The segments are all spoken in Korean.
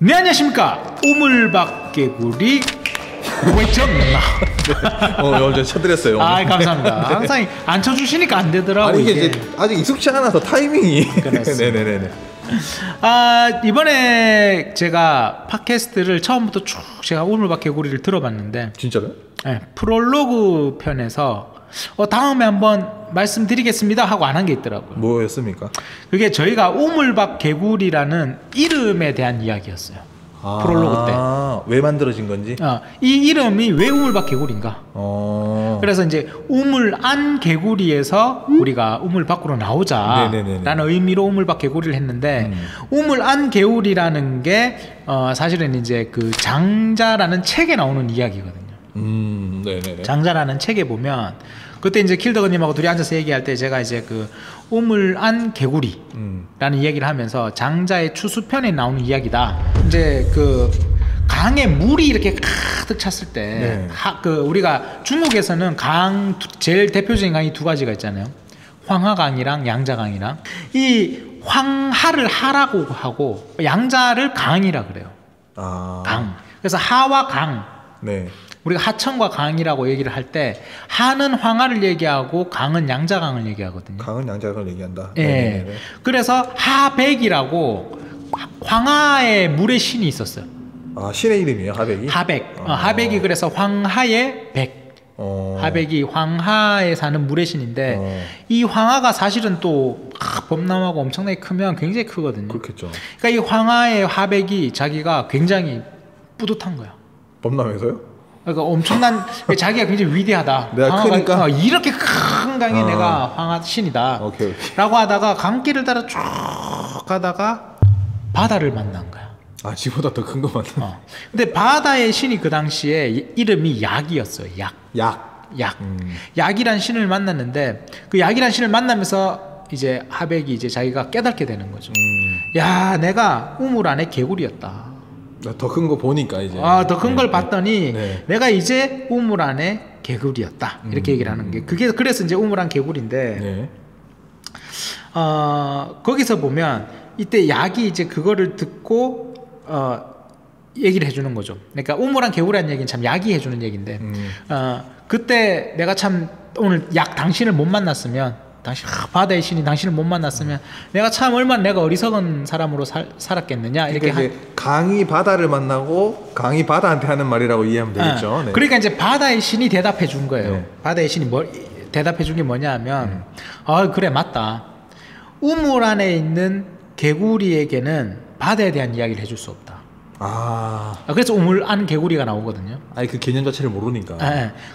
네, 안녕하십니까. 우물박개구리 외쳤나. 오늘 쳐드렸어요. 아, 감사합니다. 항상 안 쳐주시니까 안 되더라고요. 아니, 이게 이제 아직 익숙치 않아서 타이밍이. 네네네네. 아, 이번에 제가 팟캐스트를 처음부터 쭉 제가 우물박개구리를 들어봤는데. 진짜로요? 네, 프롤로그 편에서 다음에 한번 말씀드리겠습니다 하고 안 한 게 있더라고요. 뭐였습니까? 그게 저희가 우물박개구리라는 이름에 대한 이야기였어요. 프롤로그 때. 왜 만들어진 건지? 이 이름이 왜 우물박개구리인가? 그래서 이제 우물 안 개구리에서 우리가 우물 밖으로 나오자라는 의미로 우물박개구리를 했는데 우물 안 개구리라는 게 사실은 이제 그 장자라는 책에 나오는 이야기거든요. 네네네. 장자라는 책에 보면 그때 이제 킬더건님하고 둘이 앉아서 얘기할 때 제가 이제 그 우물 안 개구리라는 이야기를 하면서 장자의 추수편에 나오는 이야기다. 이제 그 강에 물이 이렇게 가득 찼을 때, 그 우리가 중국에서는 강 제일 대표적인 강이 두 가지가 있잖아요. 황하강이랑 양자강이랑. 이 황하를 하라고 하고 양자를 강이라 그래요. 강. 그래서 하와 강. 우리가 하천과 강이라고 얘기를 할 때 하는 황하를 얘기하고 강은 양자강을 얘기하거든요. 강은 양자강을 얘기한다. 네. 그래서 하백이라고 황하의 물의 신이 있었어요. 신의 이름이에요, 하백이? 하백. 하백이 그래서 황하의 백. 하백이 황하에 사는 물의 신인데 이 황하가 사실은 또 범람하고 엄청나게 크면 굉장히 크거든요. 그렇겠죠. 그러니까 이 황하의 하백이 자기가 굉장히 뿌듯한 거야. 범람해서요? 그러니까 엄청난 자기가 굉장히 위대하다. 내가 크니까 이렇게 큰 강에 내가 황하 신이다. 라고 하다가 강길을 따라 쭉 가다가 바다를 만난 거야. 지보다 더 큰 거 만나. 근데 바다의 신이 그 당시에 이름이 약이었어요. 약이란 신을 만났는데 그 약이란 신을 만나면서 이제 하백이 이제 자기가 깨닫게 되는 거죠. 야, 내가 우물 안에 개구리였다. 더 큰 거 보니까 이제 더 큰 걸 봤더니 내가 이제 우물 안에 개구리였다 이렇게 얘기를 하는 게 그게 그래서 이제 우물 안 개구리인데 거기서 보면 이때 약이 이제 그거를 듣고 얘기를 해주는 거죠. 그러니까 우물 안 개구리라는 얘기는 참 약이 해주는 얘기인데 그때 내가 참 오늘 약 당신을 못 만났으면 당신 바다의 신이 당신을 못 만났으면 내가 참 얼마나 내가 어리석은 사람으로 살았겠느냐 이렇게 그러니까 강이 바다를 만나고 강이 바다한테 하는 말이라고 이해하면 되겠죠. 그러니까 이제 바다의 신이 대답해 준 거예요. 바다의 신이 대답해 준 게 뭐냐 하면 그래 맞다. 우물 안에 있는 개구리에게는 바다에 대한 이야기를 해줄 수 없다. 그래서 우물 안 개구리가 나오거든요. 그 개념 자체를 모르니까.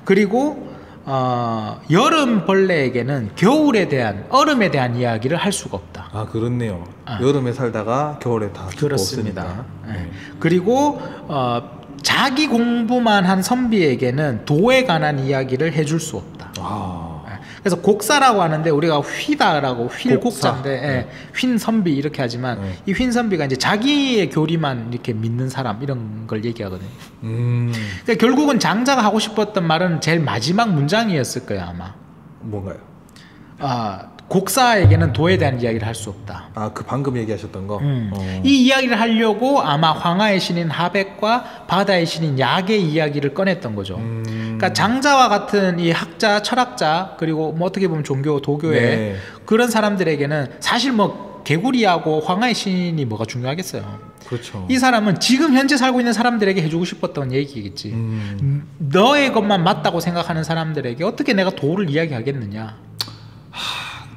그리고 여름 벌레에게는 겨울에 대한 얼음에 대한 이야기를 할 수가 없다. 그렇네요. 여름에 살다가 겨울에 다 그렇습니다. 그리고 자기 공부만 한 선비에게는 도에 관한 이야기를 해줄 수 없다. 그래서 곡사라고 하는데 우리가 휘다라고 휠곡사인데 휜 선비 이렇게 하지만 이 휜 선비가 이제 자기의 교리만 이렇게 믿는 사람 이런 걸 얘기하거든요. 그러니까 결국은 장자가 하고 싶었던 말은 제일 마지막 문장이었을 거예요 아마. 뭔가요? 곡사에게는 도에 대한 이야기를 할 수 없다. 그 방금 얘기하셨던 거? 이 이야기를 하려고 아마 황하의 신인 하백과 바다의 신인 약의 이야기를 꺼냈던 거죠. 그러니까 장자와 같은 이 학자, 철학자 그리고 뭐 어떻게 보면 종교, 도교의 그런 사람들에게는 사실 뭐 개구리하고 황하의 신이 뭐가 중요하겠어요. 그렇죠. 이 사람은 지금 현재 살고 있는 사람들에게 해주고 싶었던 얘기겠지. 너의 것만 맞다고 생각하는 사람들에게 어떻게 내가 도를 이야기하겠느냐.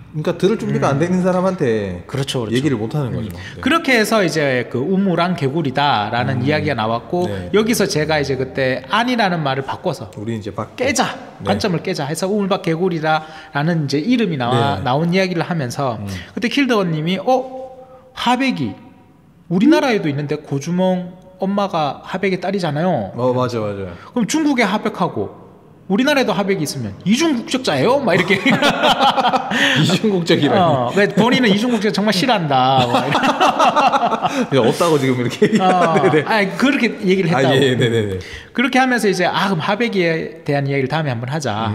그러니까 들을 준비가 안 되는 사람한테 그렇죠. 얘기를 못 하는 거죠. 그렇게 해서 이제 그 우물안 개구리다라는 이야기가 나왔고 여기서 제가 이제 그때 안이라는 말을 바꿔서 우리 이제 깨자 관점을 깨자 해서 우물박 개구리라는 이제 이름이 나온 이야기를 하면서 그때 킬더건님이 하백이 우리나라에도 있는데 고주몽 엄마가 하백의 딸이잖아요. 맞아. 그럼 중국에 하백하고 우리나라에도 하백이 있으면 이중국적자예요? 막 이렇게. 이중국적이라니. 본인은 이중국적 정말 싫어한다. 없다고 지금 이렇게. 그렇게 얘기를 했다고. 네네네. 그렇게 하면서 이제 그럼 하백에 대한 이야기를 다음에 한번 하자.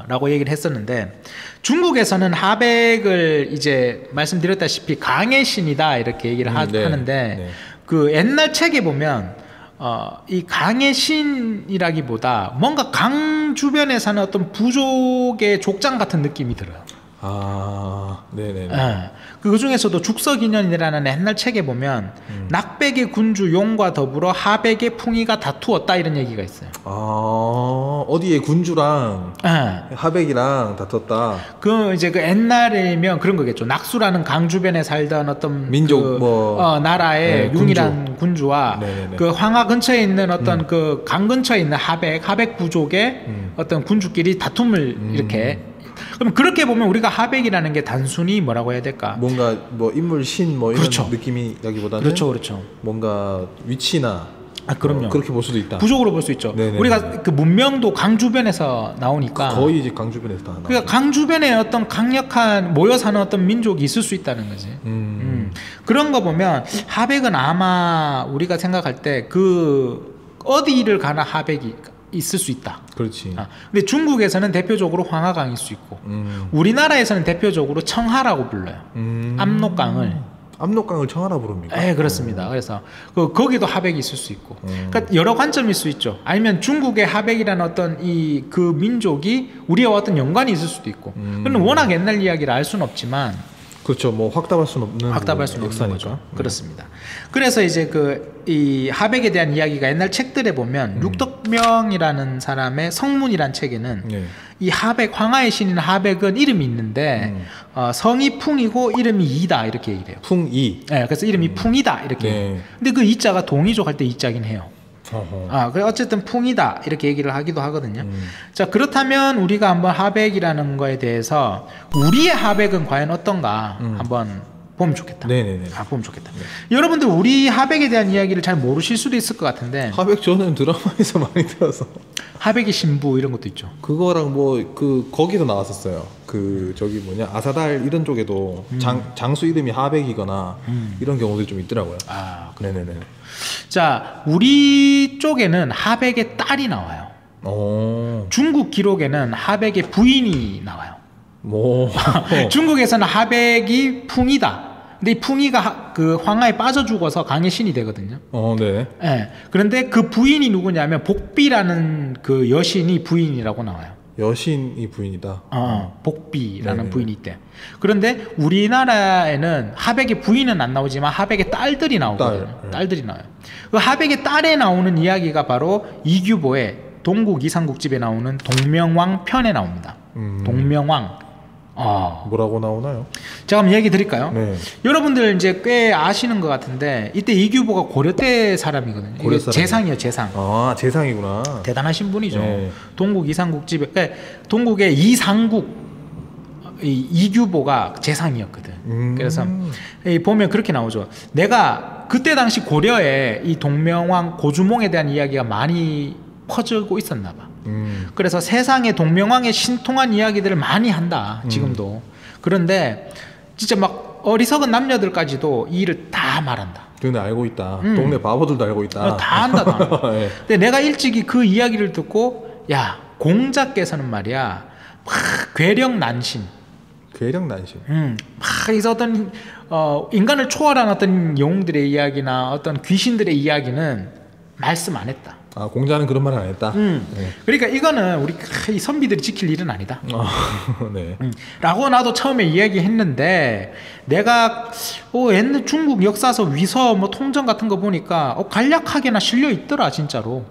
라고 얘기를 했었는데 중국에서는 하백을 이제 말씀드렸다시피 강의 신이다 이렇게 얘기를 하는데 그 옛날 책에 보면 이 강의 신이라기보다 뭔가 강 주변에 사는 어떤 부족의 족장 같은 느낌이 들어요. 아, 네네. 그 중에서도 죽서기년이라는 옛날 책에 보면 낙백의 군주 용과 더불어 하백의 풍이가 다투었다 이런 얘기가 있어요. 아, 어디에 군주랑 하백이랑 다퉜다. 그 이제 그 옛날이면 그런 거겠죠. 낙수라는 강 주변에 살던 어떤 민족 나라의 네, 융이란 군주와 네네네. 그 황하 근처에 있는 어떤 그 강 근처에 있는 하백 부족의 어떤 군주끼리 다툼을 이렇게. 그럼 그렇게 보면 우리가 하백이라는 게 단순히 뭐라고 해야 될까? 뭔가 뭐 인물 신 뭐 이런 그렇죠. 느낌이라기보다는 그렇죠. 뭔가 위치나 그럼요. 그렇게 볼 수도 있다. 부족으로 볼 수 있죠. 네네네. 우리가 그 문명도 강 주변에서 나오니까 거의 이제 강 주변에서 다 나와. 그러니까 강 주변에 어떤 강력한 모여 사는 어떤 민족이 있을 수 있다는 거지. 그런 거 보면 하백은 아마 우리가 생각할 때 그 어디를 가나 하백이 있을 수 있다. 그렇지. 근데 중국에서는 대표적으로 황하강일 수 있고 우리나라에서는 대표적으로 청하라고 불러요. 압록강을. 압록강을 청하라 부릅니까? 네, 그렇습니다. 그래서 거기도 하백이 있을 수 있고, 그러니까 여러 관점일 수 있죠. 아니면 중국의 하백이라는 어떤 그 민족이 우리와 어떤 연관이 있을 수도 있고, 그건 워낙 옛날 이야기를 알 수는 없지만, 그렇죠. 뭐 확답할 수는 없는 역사니까. 거죠. 그렇습니다. 그래서 이제 이 하백에 대한 이야기가 옛날 책들에 보면 륙덕명이라는 사람의 성문이란 책에는 이 하백, 황하의 신인 하백은 이름이 있는데 성이 풍이고 이름이 이다 이렇게 얘기를 해요. 풍이. 네, 그래서 이름이 풍이다 이렇게. 네. 근데 그 이자가 동이족 할 때 이자긴 해요. 그래 어쨌든 풍이다 이렇게 얘기를 하기도 하거든요. 자, 그렇다면 우리가 한번 하백이라는 거에 대해서 우리의 하백은 과연 어떤가 한번 보면 좋겠다. 네네네. 보면 좋겠다. 여러분들 우리 하백에 대한 이야기를 잘 모르실 수도 있을 것 같은데 하백 저는 드라마에서 많이 들어서 하백의 신부 이런 것도 있죠. 그거랑 뭐 거기도 나왔었어요. 아사달 이런 쪽에도 장수 이름이 하백이거나 이런 경우들이 좀 있더라고요. 네네네. 자, 우리 쪽에는 하백의 딸이 나와요. 중국 기록에는 하백의 부인이 나와요. 중국에서는 하백이 풍이다. 근데 이 풍이가 그 황하에 빠져 죽어서 강의 신이 되거든요. 네. 네. 그런데 그 부인이 누구냐면 복비라는 그 여신이 부인이라고 나와요. 여신이 부인이다. 복비라는 네네. 부인이 있대. 그런데 우리나라에는 하백의 부인은 안 나오지만 하백의 딸들이 나오거든요. 딸들이 나와요. 그 하백의 딸에 나오는 이야기가 바로 이규보의 동국 이상국집에 나오는 동명왕 편에 나옵니다. 동명왕. 뭐라고 나오나요? 제가 한번 얘기 드릴까요? 네. 여러분들 이제 꽤 아시는 것 같은데 이때 이규보가 고려 때 사람이거든요. 고려 사람. 재상이요, 재상. 재상이구나. 대단하신 분이죠. 네. 동국 이상국집에 동국의 이상국 이규보가 재상이었거든. 그래서 보면 그렇게 나오죠. 내가 그때 당시 고려에 이 동명왕 고주몽에 대한 이야기가 많이 퍼지고 있었나 봐. 그래서 세상에 동명왕의 신통한 이야기들을 많이 한다. 지금도. 그런데 진짜 막 어리석은 남녀들까지도 이 일을 다 말한다. 근데 알고 있다. 동네 바보들도 알고 있다. 다 안다. 네. 근데 내가 일찍이 그 이야기를 듣고 야, 공자께서는 말이야 막 괴력난신, 막 있었던 인간을 초월한 어떤 영웅들의 이야기나 어떤 귀신들의 이야기는 말씀 안 했다. 공자는 그런 말을 안 했다. 네. 그러니까 이거는 우리 이 선비들이 지킬 일은 아니다. 네. 라고 나도 처음에 이야기했는데 내가 옛날 중국 역사서 위서 뭐 통전 같은 거 보니까 간략하게나 실려 있더라 진짜로.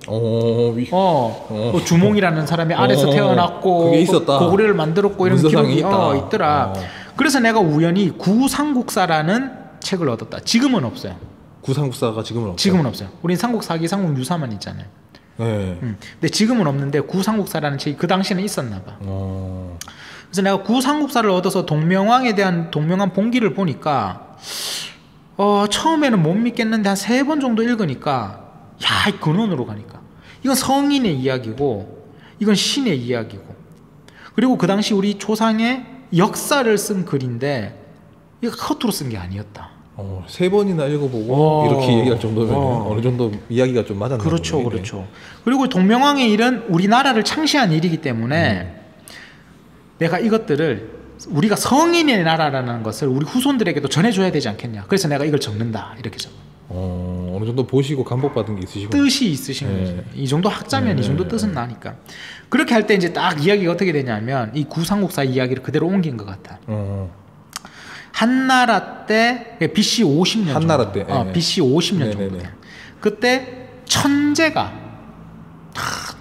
주몽이라는 사람이 아래서 태어났고 그게 있었다. 고구려를 만들었고 이런 기록이 있더라. 있다. 그래서 내가 우연히 구상국사라는 책을 얻었다. 지금은 없어요. 구상국사가 지금은 없어요. 지금은 없어요. 우린 삼국사기, 삼국유사만 있잖아요. 네. 근데 지금은 없는데 구상국사라는 책이 그 당시에는 있었나 봐. 그래서 내가 구상국사를 얻어서 동명왕에 대한 동명왕 본기를 보니까 처음에는 못 믿겠는데 한 3번 정도 읽으니까 야, 근원으로 가니까 이건 성인의 이야기고 이건 신의 이야기고 그리고 그 당시 우리 조상의 역사를 쓴 글인데 이거 허투루 쓴 게 아니었다. 3번이나 읽어보고 이렇게 얘기할 정도면 어느 정도 이야기가 좀 맞았나 그렇죠, 보네. 그렇죠. 그리고 동명왕의 일은 우리나라를 창시한 일이기 때문에 내가 이것들을 우리가 성인의 나라라는 것을 우리 후손들에게도 전해줘야 되지 않겠냐. 그래서 내가 이걸 적는다 이렇게 적어. 어느 정도 보시고 감복받은 게 있으시고 뜻이 있으신 거지. 이 정도 학자면 이 정도 뜻은 나니까. 그렇게 할 때 이제 딱 이야기가 어떻게 되냐면 이 구삼국사 이야기를 그대로 옮긴 것 같아. 한나라 때 BC 50년 한나라 때 BC 50년 정도 돼. 그때 천재가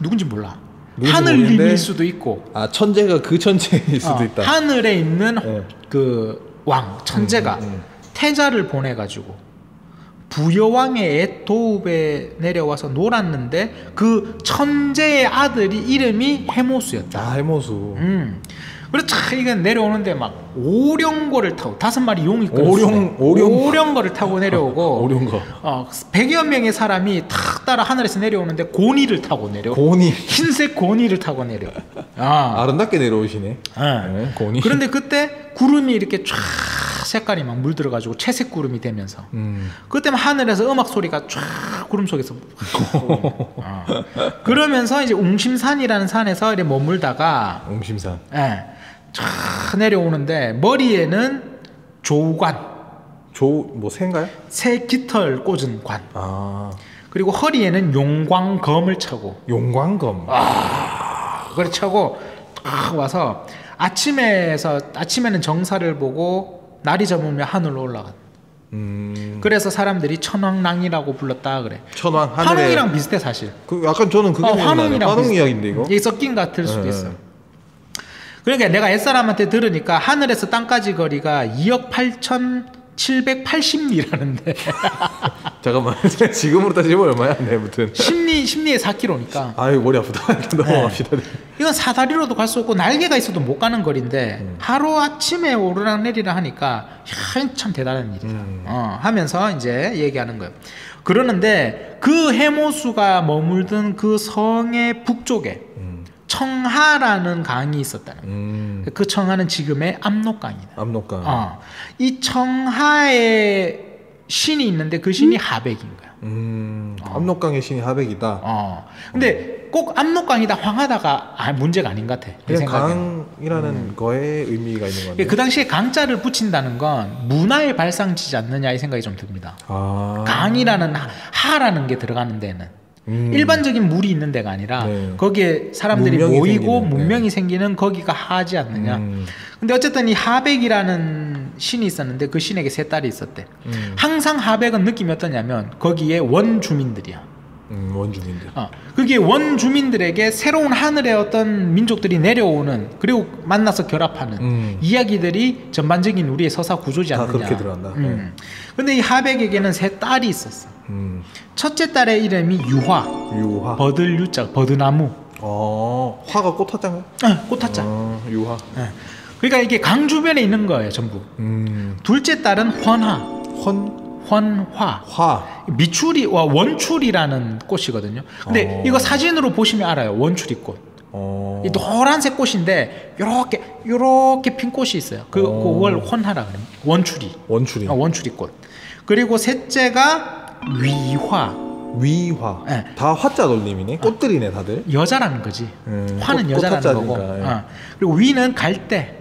누군지 몰라. 하늘님일 수도 있고. 천재가 그 천재일 수도 있다. 하늘에 있는 그 왕 천재가 태자를 보내가지고 부여왕의 애도읍에 내려와서 놀았는데 그 천재의 아들이 이름이 해모수였다. 해모수. 그래서 이건 내려오는데 막 오령거를 타고 5마리 용이 오령거를 타고 내려오고 오령거. 100여 명의 사람이 탁 따라 하늘에서 내려오는데 고니를 타고 내려. 흰색 고니를 타고 내려. 아름답게 내려오시네. 고니. 그런데 그때 구름이 이렇게 쫙 색깔이 막 물들어가지고 채색 구름이 되면서 그때 하늘에서 음악 소리가 쫙 구름 속에서 그러면서 이제 웅심산이라는 산에서 이렇게 머물다가 웅심산. 쫙 내려오는데 머리에는 조관. 뭐 새인가요? 새 깃털 꽂은 관. 그리고 허리에는 용광검을 차고. 용광검. 그걸 차고 딱 와서 아침에는 정사를 보고 날이 저물면 하늘로 올라가. 그래서 사람들이 천왕랑이라고 불렀다 그래. 천왕 환웅이랑 비슷해 사실. 약간 저는 그게 환웅 이야기인데 이거. 이게 섞인 같을 수도 있어. 그러니까 내가 옛사람한테 들으니까 하늘에서 땅까지 거리가 2억 8,780리라는데. 잠깐만. 지금으로 따지면 얼마야? 무튼 심리의 4km니까. 아유 머리 아프다. 넘어갑시다. 이건 사다리로도 갈 수 없고 날개가 있어도 못 가는 거리인데 하루 아침에 오르락 내리락 하니까 참 대단한 일이다. 하면서 이제 얘기하는 거예요. 그러는데 그 해모수가 머물던 그 성의 북쪽에 청하라는 강이 있었다는. 그 청하는 지금의 압록강이다. 압록강. 이 청하에 신이 있는데 그 신이 하백인 거야. 압록강의 신이 하백이다. 근데 꼭 압록강이다 황하다가 문제가 아닌 것 같아. 그냥 강이라는 거에 의미가 있는 건데. 그 당시에 강자를 붙인다는 건 문화의 발상지지 않느냐 이 생각이 좀 듭니다. 강이라는 하라는 게 들어가는 데는 일반적인 물이 있는 데가 아니라 거기에 사람들이 모이고 문명이 생기는 거기가 하지 않느냐. 근데 어쨌든 이 하백이라는 신이 있었는데 그 신에게 3딸이 있었대. 항상 하백은 느낌이 어떠냐면 거기에 원주민들이야. 원주민들. 그게 원주민들에게 새로운 하늘의 어떤 민족들이 내려오는 그리고 만나서 결합하는 이야기들이 전반적인 우리의 서사 구조지 않느냐. 그렇게 들어간다. 근데 이 하백에게는 3딸이 있었어. 첫째 딸의 이름이 유화. 버들 유자, 버드나무. 화가 꽃화자인가요? 꽃화자. 유화. 그러니까 이게 강 주변에 있는 거예요, 전부. 둘째 딸은 헌화. 헌화. 미추리, 원추리라는 꽃이거든요. 근데 이거 사진으로 보시면 알아요. 원추리꽃. 이 노란색 꽃인데 요렇게 핀 꽃이 있어요. 그걸 헌화라 그래요. 원추리. 원추리꽃. 그리고 셋째가 위화. 다 화자 돌림이네. 꽃들이네 다들. 여자라는 거지. 화는 여자라는 거고. 그리고 위는 갈대.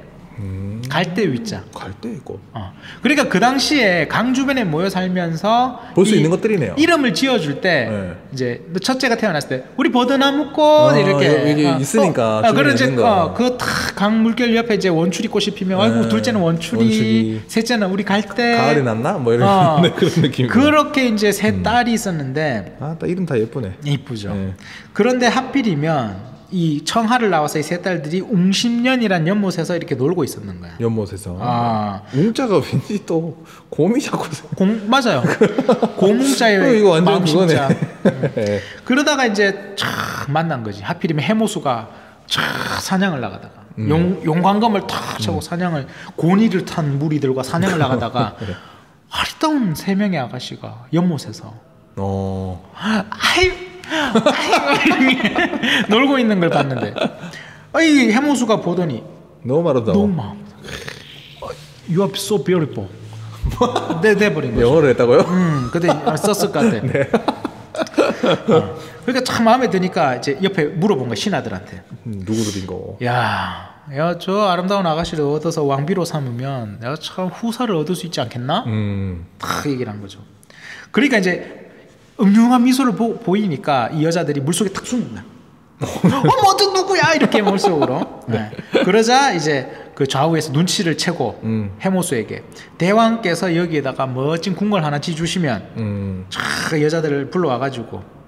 갈대 위자. 갈대꽃. 그러니까 그 당시에 강 주변에 모여 살면서 볼 수 있는 것들이네요. 이름을 지어줄 때 이제 첫째가 태어났을 때 우리 버드나무꽃 이렇게 있으니까. 그런 이제 그강 물결 옆에 이제 원추리꽃이 피면 아이고 둘째는 원추리, 셋째는 우리 갈대. 가을이 났나? 뭐 이런 그런 느낌. 그렇게 이제 3딸이 있었는데. 이름 다 예쁘네. 이쁘죠. 그런데 하필이면 이 청하를 나와서 이 3딸들이 웅심년이란 연못에서 이렇게 놀고 있었는 거야. 연못에서. 웅자가 왠지 또 곰이 자꾸. 맞아요. 곰웅자의 이거 완전 마음심자. 그러다가 이제 촥 만난 거지. 하필이면 해모수가 촥 사냥을 나가다가 용광검을 탁 차고 사냥을 고니를 탄 무리들과 사냥을 나가다가 아리따운 3명의 아가씨가 연못에서 놀고 있는 걸 봤는데 이 해모수가 보더니 너무 아름다워. 너무 You are so beautiful. 내버린 거죠. 영어를 했다고요? 그때 썼을 것 같아. 그러니까 참 마음에 드니까 이제 옆에 물어본 거야 신하들한테. 누구들인 거? 야, 저 아름다운 아가씨를 얻어서 왕비로 삼으면 내가 참 후사를 얻을 수 있지 않겠나? 딱 얘기를 한 거죠. 그러니까 이제 음흉한 미소를 보이니까 이 여자들이 물속에 탁 숨는 거야. 어머 저 누구야 이렇게 물속으로. 네. 그러자 이제 그 좌우에서 눈치를 채고 해모수에게 대왕께서 여기에다가 멋진 궁궐 하나 지주시면 쫙 여자들을 불러와가지고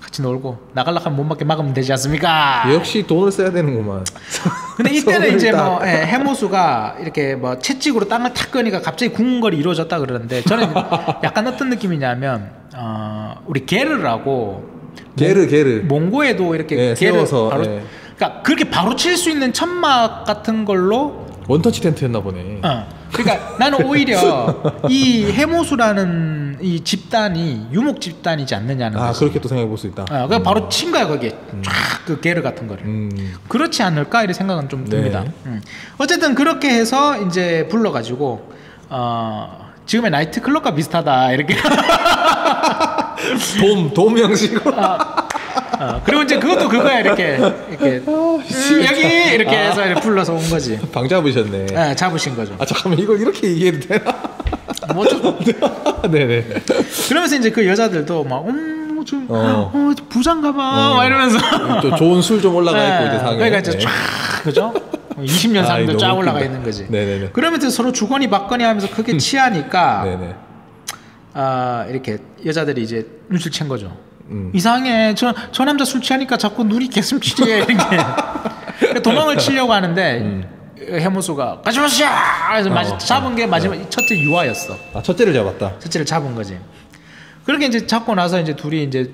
같이 놀고 나갈락하면 못 맞게 막으면 되지 않습니까? 역시 돈을 써야 되는구만. 근데 이때는 이제 뭐 해모수가 이렇게 뭐 채찍으로 땅을 탁 끄니까 갑자기 궁궐이 이루어졌다 그러는데 저는 약간 어떤 느낌이냐면 우리 게르라고 게르 몽고에도 이렇게 네, 게르 세워서 바로 그러니까 그렇게 바로 칠 수 있는 천막 같은 걸로 원터치 텐트였나 보네. 그러니까 나는 오히려 이 해모수라는 이 집단이 유목 집단이지 않느냐는 거지. 그렇게 또 생각해 볼 수 있다. 그냥 바로 친 거야 거기에 쫙 그 게르 같은 거를. 그렇지 않을까 이런 생각은 좀 듭니다. 네. 어쨌든 그렇게 해서 이제 불러가지고 지금의 나이트 클럽과 비슷하다 이렇게. 돔 형식으로. 그리고 이제 그것도 그거야 이렇게 여기 이렇게 해서 이렇게 불러서 온 거지. 방 잡으셨네. 네, 잡으신 거죠. 잠깐만 이걸 이렇게 얘기해도 되나? 뭐 네네. 그러면서 이제 그 여자들도 막 부장가봐 막 이러면서 또 좋은 술 좀 올라가 있고 이제 상에. 그러니까 이제 쫙 그죠? 20년 상도 쫙 올라가 있는 거지. 네네네. 그러면서 서로 주거니 받거니 하면서 크게 취하니까 네네. 이렇게 여자들이 이제 눈치를 챈 거죠. 이상해. 저 남자 술 취하니까 자꾸 눈이 개슴치레 이렇게 도망을 치려고 하는데 해모수가 가지 마시오! 그래서 잡은 게 마지막 첫째 유아였어. 첫째를 잡았다. 첫째를 잡은 거지. 그렇게 이제 잡고 나서 이제 둘이 이제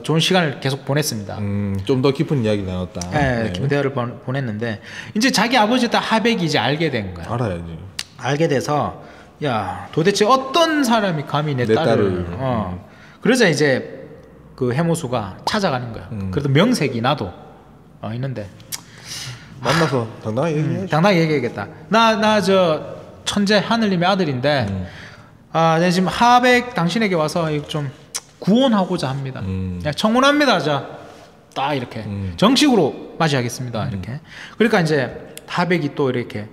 좋은 시간을 계속 보냈습니다. 좀 더 깊은 이야기를 나눴다. 네, 깊은 대화를 보냈는데 이제 자기 아버지였던 하백이 이제 알게 된 거야. 알아야지. 알게 돼서 야 도대체 어떤 사람이 감히 내 딸을 그러자 이제 그 해모수가 찾아가는 거야. 그래도 명색이 나도 있는데 만나서 당당하게 얘기해야지. 당당하게 얘기하겠다. 나 저 천재 하늘님의 아들인데 내가 지금 하백 당신에게 와서 좀 구원하고자 합니다. 청혼합니다. 자, 딱 이렇게 정식으로 맞이하겠습니다. 이렇게. 그러니까 이제 하백이 또 이렇게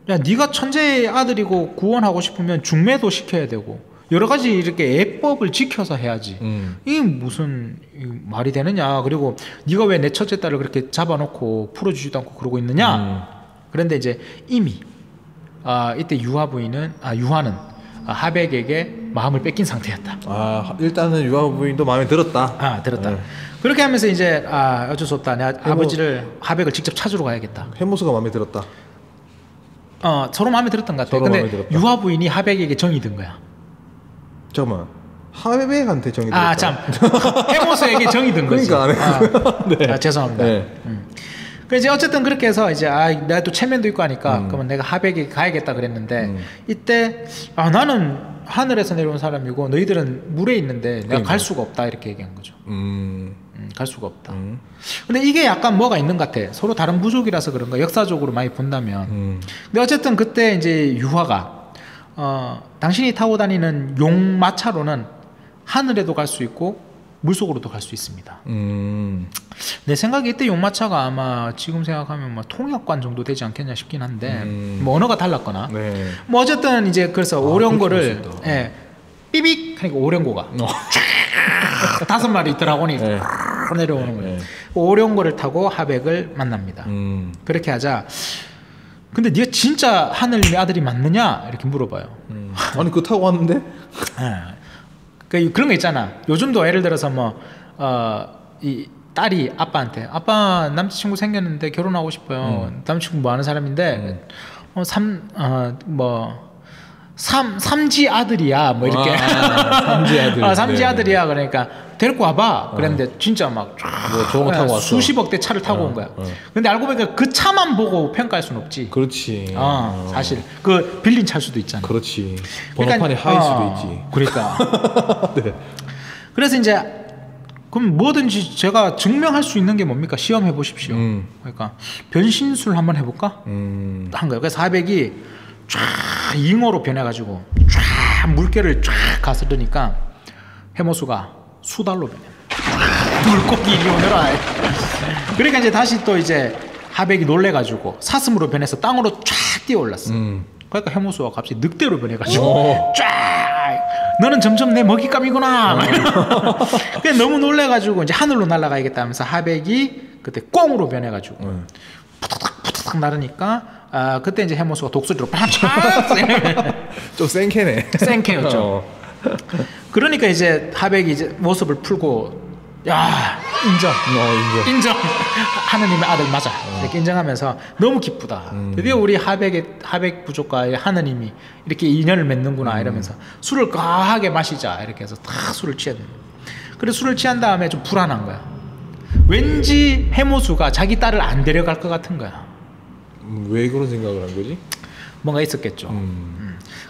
야, 네가 천재의 아들이고 구원하고 싶으면 중매도 시켜야 되고 여러 가지 이렇게 예법을 지켜서 해야지. 이게 무슨 말이 되느냐. 그리고 네가 왜 내 첫째 딸을 그렇게 잡아놓고 풀어주지도 않고 그러고 있느냐. 그런데 이제 이미 이때 유하는 하백에게 마음을 뺏긴 상태였다. 일단은 유아 부인도 마음에 들었다. 들었다. 그렇게 하면서 이제 어쩔 수 없다. 내가 하백을 직접 찾으러 가야겠다. 해모수가 마음에 들었다. 서로 마음에 들었던 것 같아. 근데 유하 부인이 하백에게 정이 든 거야. 잠깐만. 하백한테 정이 들었다. 참. 해모수에게 정이 든 거지. 그러니까 네. 죄송합니다. 네. 그래서 이제 어쨌든 그렇게 해서 이제 내가 또 체면도 있고 하니까 그러면 내가 하백에게 가야겠다 그랬는데 이때 나는 하늘에서 내려온 사람이고 너희들은 물에 있는데 내가 갈 수가 없다 이렇게 얘기한 거죠. 갈 수가 없다. 근데 이게 약간 뭐가 있는 것 같아. 서로 다른 부족이라서 그런가 역사적으로 많이 본다면. 근데 어쨌든 그때 이제 유화가 당신이 타고 다니는 용마차로는 하늘에도 갈 수 있고 물속으로도 갈 수 있습니다. 내 생각에 이때 용마차가 아마 지금 생각하면 뭐 통역관 정도 되지 않겠냐 싶긴 한데 뭐 언어가 달랐거나 뭐 어쨌든 이제 그래서 오령고를 삐빅 하니까 오령고가 쫙 5마리 드라곤이 내려오는 거예요. 오령고를 타고 하백을 만납니다. 그렇게 하자 근데 네가 진짜 하늘님의 아들이 맞느냐 이렇게 물어봐요. 아니 그거 타고 왔는데? 그런 거 있잖아. 요즘도 예를 들어서 이 딸이 아빠한테 아빠 남자친구 생겼는데 결혼하고 싶어요. 남자친구 뭐 하는 사람인데 삼지 아들이야 뭐 이렇게 삼지 아들 삼지 아들이야 그러니까 데리고 와봐 그랬는데 진짜 막 좋은 거 타고 왔어. 수십억 대 차를 타고 온 거야. 근데 알고 보니까 그 차만 보고 평가할 수는 없지. 그렇지. 사실 그 빌린 차일 수도 있잖아. 그렇지. 번호판이 하일 수도 있지. 그러니까. 네. 그래서 이제 그럼 뭐든지 제가 증명할 수 있는 게 뭡니까? 시험해 보십시오. 그러니까 변신술 한번 해볼까? 한 거예요. 그래서 하백이 쫙 잉어로 변해가지고 쫙 물결을 쫙 가스르니까 해모수가 수달로 변해. 물고기 이리 오너라. 그러니까 이제 다시 또 이제 하백이 놀래가지고 사슴으로 변해서 땅으로 쫙 뛰어올랐어. 그러니까 해모수가 갑자기 늑대로 변해가지고 쫙 너는 점점 내 먹잇감이구나. 그냥 너무 놀래가지고 이제 하늘로 날아가야겠다 하면서 하백이 그때 꽁으로 변해가지고 푸탁 나르니까 그때 이제 해모수가 독수리로 팍 좀 센캐네. 센캐였죠. 그러니까 이제 하백이 이제 모습을 풀고 야 인정 하느님의 아들 맞아 이렇게 인정하면서 너무 기쁘다. 드디어 우리 하백 부족과 하느님이 이렇게 인연을 맺는구나 이러면서 술을 과하게 마시자 이렇게 해서 다 술을 취해. 그래서 술을 취한 다음에 좀 불안한 거야. 왠지 해모수가 자기 딸을 안 데려갈 것 같은 거야. 왜 그런 생각을 한 거지? 뭔가 있었겠죠.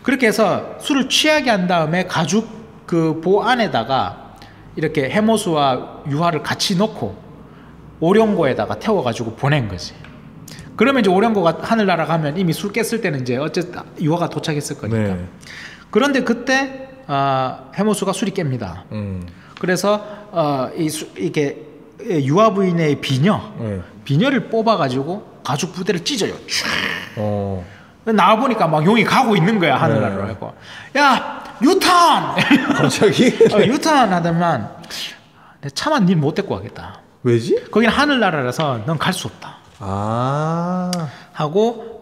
그렇게 해서 술을 취하게 한 다음에 가죽 그 보 안에다가 이렇게 해모수와 유화를 같이 넣고 오령고에다가 태워가지고 보낸 거지. 그러면 이제 오령고가 하늘 날아가면 이미 술 깼을 때는 이제 어쨌든 유화가 도착했을 거니까. 네. 그런데 그때 해모수가 술이 깹니다. 그래서 이게 유화 부인의 비녀를 뽑아가지고 가죽 부대를 찢어요. 나와 보니까 막 용이 가고 있는 거야 하늘나라로. 하고 야 유턴! 갑자기? 유턴 하더만 차마 니 못 데리고 가겠다. 왜지? 거기는 하늘나라라서 넌 갈 수 없다. 하고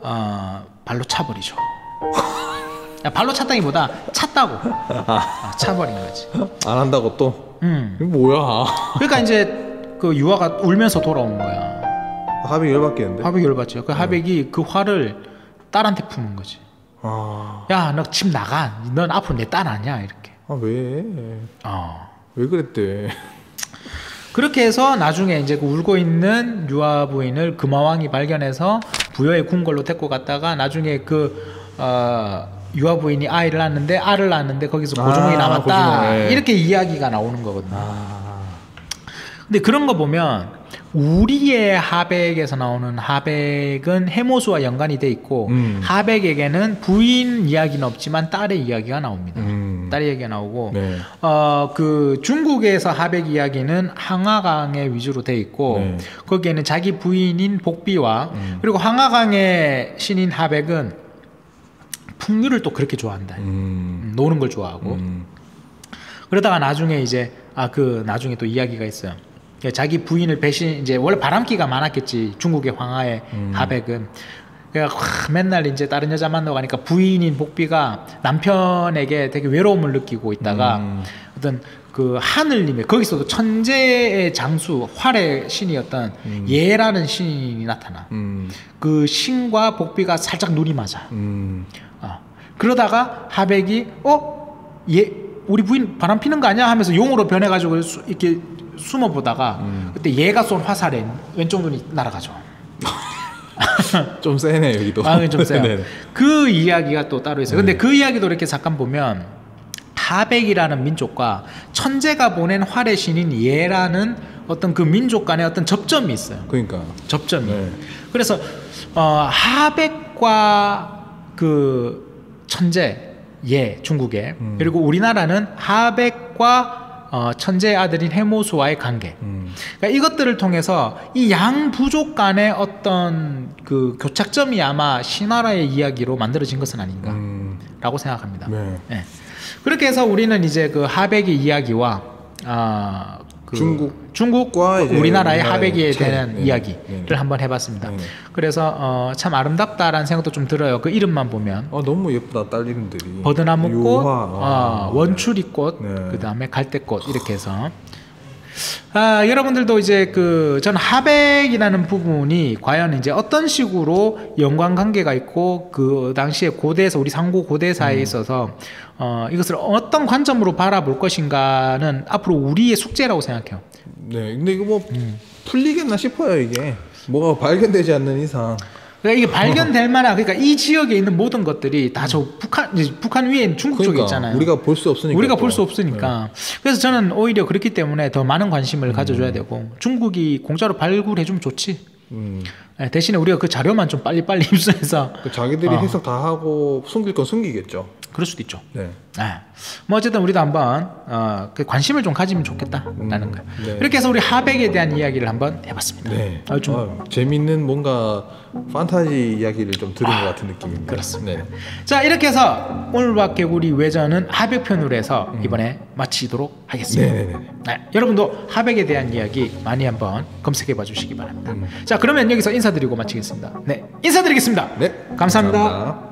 발로 차버리죠. 발로 찼다기보다 찼다고 차버린 거지. 안 한다고 또? 이거 뭐야? 그러니까 이제 그 유아가 울면서 돌아온 거야. 하백이 열받겠는데? 하백이 열받죠. 그 하백이 그 화를 딸한테 푸는 거지. 야, 너 집 나가. 넌 앞으로 내 딸 아니야. 이렇게. 왜? 왜 그랬대? 그렇게 해서 나중에 이제 그 울고 있는 유아 부인을 금화왕이 발견해서 부여의 궁궐로 데리고 갔다가 나중에 그 유아 부인이 알을 낳았는데 거기서 고조몽이 남았다. 이렇게 이야기가 나오는 거거든요. 근데 그런 거 보면 우리의 하백에서 나오는 하백은 해모수와 연관이 돼 있고 하백에게는 부인 이야기는 없지만 딸의 이야기가 나옵니다. 딸의 이야기가 나오고 그 중국에서 하백 이야기는 항하강의 위주로 돼 있고 거기에는 자기 부인인 복비와 그리고 항하강의 신인 하백은 풍류를 또 그렇게 좋아한다. 노는 걸 좋아하고 그러다가 나중에 이제 나중에 또 이야기가 있어요. 자기 부인을 이제 원래 바람기가 많았겠지 중국의 황하의 하백은. 그러니까 맨날 이제 다른 여자 만나고 가니까 부인인 복비가 남편에게 되게 외로움을 느끼고 있다가 어떤 그 하늘님의 거기서도 천재의 장수 활의 신이었던 예라는 신이 나타나. 그 신과 복비가 살짝 눈이 맞아. 그러다가 하백이 우리 부인 바람 피는 거 아니야 하면서 용으로 변해가지고 이렇게 숨어 보다가 그때 얘가 쏜 화살에 왼쪽 눈이 날아가죠. 좀 세네 여기도. 좀 세요. 그 이야기가 또 따로 있어요. 근데 그 이야기도 이렇게 잠깐 보면 하백이라는 민족과 천재가 보낸 활의 신인 예라는 어떤 그 민족 간의 어떤 접점이 있어요. 그러니까 접점이. 그래서 하백과 그 천재 예 중국에 그리고 우리나라는 하백과 천재의 아들인 해모수와의 관계. 그러니까 이것들을 통해서 이 양 부족 간의 어떤 그 교착점이 아마 신화라의 이야기로 만들어진 것은 아닌가라고 생각합니다. 네. 그렇게 해서 우리는 이제 그 하백의 이야기와 중국과 우리나라의 하백에 대한 이야기를 한번 해봤습니다. 그래서 참 아름답다라는 생각도 좀 들어요. 그 이름만 보면. 너무 예쁘다 딸 이름들이. 버드나무꽃, 원추리꽃, 그 다음에 갈대꽃 이렇게 해서. 여러분들도 이제 저는 하백이라는 부분이 과연 이제 어떤 식으로 연관관계가 있고 그 당시에 고대에서 우리 상고 고대사에 있어서 이것을 어떤 관점으로 바라볼 것인가는 앞으로 우리의 숙제라고 생각해요. 네, 근데 이거 뭐 풀리겠나 싶어요. 이게 뭐가 발견되지 않는 이상. 그러니까 이게 발견될 만한, 그러니까 이 지역에 있는 모든 것들이 다 저 북한 위에 중국 쪽에 있잖아요. 우리가 볼 수 없으니까. 그래서 저는 오히려 그렇기 때문에 더 많은 관심을 가져줘야 되고 중국이 공짜로 발굴해주면 좋지. 네, 대신에 우리가 그 자료만 좀 빨리빨리 입수해서 자기들이 해석 다 하고 숨길 건 숨기겠죠. 그럴 수도 있죠. 네. 뭐 어쨌든 우리도 한번 그 관심을 좀 가지면 좋겠다라는 거예요. 네. 이렇게 해서 우리 하백에 대한 이야기를 한번 해봤습니다. 네. 재밌는 뭔가 판타지 이야기를 좀 들은 것 같은 느낌입니다. 그렇습니다. 네. 자, 이렇게 해서 오늘 밖 개구리 외전은 하백편으로 해서 이번에 마치도록 하겠습니다. 네, 여러분도 하백에 대한 이야기 많이 한번 검색해봐 주시기 바랍니다. 자, 그러면 여기서 인사드리고 마치겠습니다. 네, 인사드리겠습니다. 네, 감사합니다. 감사합니다.